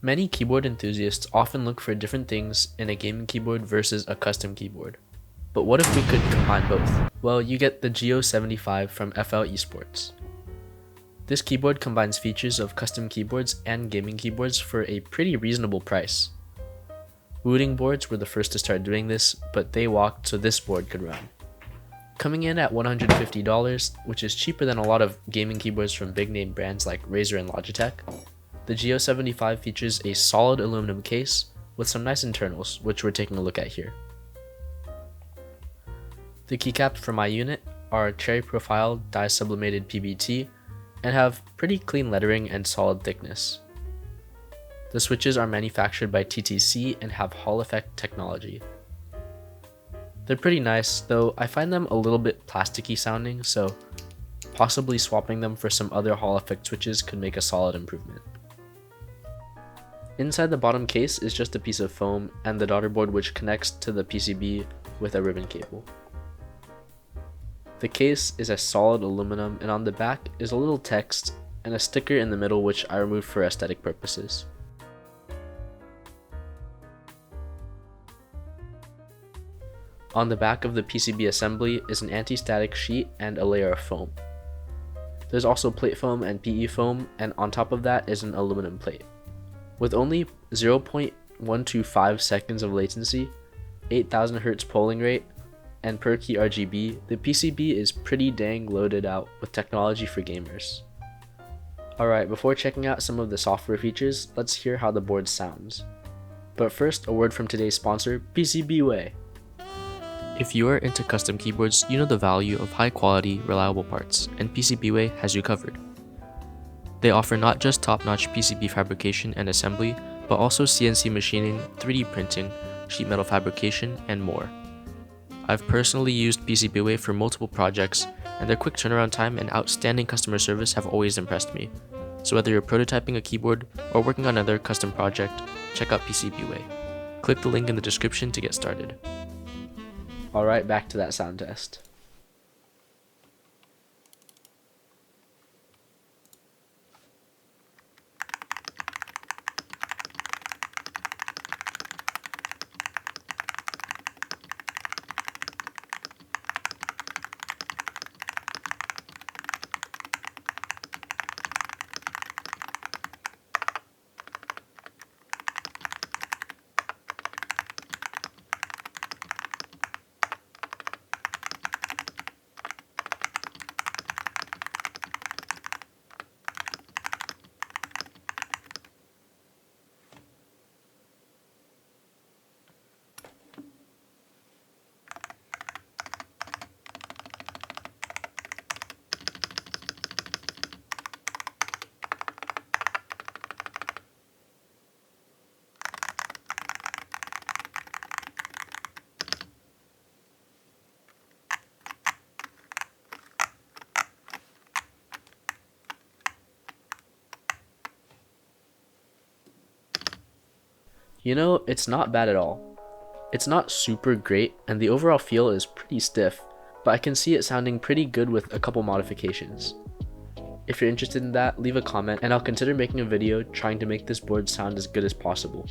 Many keyboard enthusiasts often look for different things in a gaming keyboard versus a custom keyboard. But what if we could combine both? Well, you get the Geo75 from FL Esports. This keyboard combines features of custom keyboards and gaming keyboards for a pretty reasonable price. Wooting boards were the first to start doing this, but they walked so this board could run. Coming in at $150, which is cheaper than a lot of gaming keyboards from big name brands like Razer and Logitech, the Geo75 features a solid aluminum case with some nice internals, which we're taking a look at here. The keycaps for my unit are cherry profile dye-sublimated PBT and have pretty clean lettering and solid thickness. The switches are manufactured by TTC and have Hall effect technology. They're pretty nice, though I find them a little bit plasticky sounding, so possibly swapping them for some other Hall effect switches could make a solid improvement. Inside the bottom case is just a piece of foam and the daughter board, which connects to the PCB with a ribbon cable. The case is a solid aluminum, and on the back is a little text and a sticker in the middle, which I removed for aesthetic purposes. On the back of the PCB assembly is an anti-static sheet and a layer of foam. There's also plate foam and PE foam, and on top of that is an aluminum plate. With only 0.125 seconds of latency, 8000 Hz polling rate, and per key RGB, the PCB is pretty dang loaded out with technology for gamers. Alright, before checking out some of the software features, let's hear how the board sounds. But first, a word from today's sponsor, PCBWay. If you are into custom keyboards, you know the value of high quality, reliable parts, and PCBWay has you covered. They offer not just top-notch PCB fabrication and assembly, but also CNC machining, 3D printing, sheet metal fabrication, and more. I've personally used PCBWay for multiple projects, and their quick turnaround time and outstanding customer service have always impressed me. So whether you're prototyping a keyboard or working on another custom project, check out PCBWay. Click the link in the description to get started. Alright, back to that sound test. You know, it's not bad at all. It's not super great, and the overall feel is pretty stiff, but I can see it sounding pretty good with a couple modifications. If you're interested in that, leave a comment and I'll consider making a video trying to make this board sound as good as possible.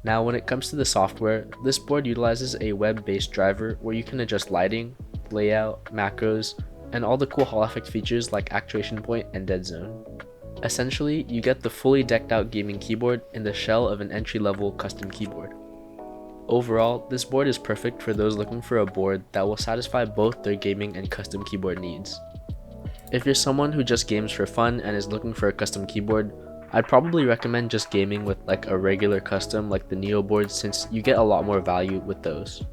Now, when it comes to the software, this board utilizes a web-based driver where you can adjust lighting, layout, macros, and all the cool Hall effect features like actuation point and dead zone. Essentially, you get the fully decked out gaming keyboard in the shell of an entry-level custom keyboard. Overall, this board is perfect for those looking for a board that will satisfy both their gaming and custom keyboard needs. If you're someone who just games for fun and is looking for a custom keyboard, I'd probably recommend just gaming with like a regular custom like the Neo boards, since you get a lot more value with those.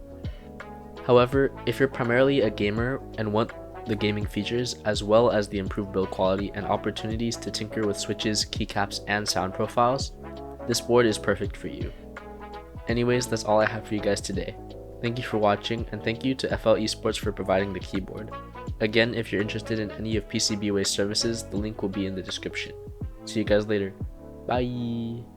However, if you're primarily a gamer and want the gaming features as well as the improved build quality and opportunities to tinker with switches, keycaps, and sound profiles, this board is perfect for you. Anyways, that's all I have for you guys today. Thank you for watching, and thank you to FL Esports for providing the keyboard. Again, if you're interested in any of PCBWay's services, the link will be in the description. See you guys later. Bye!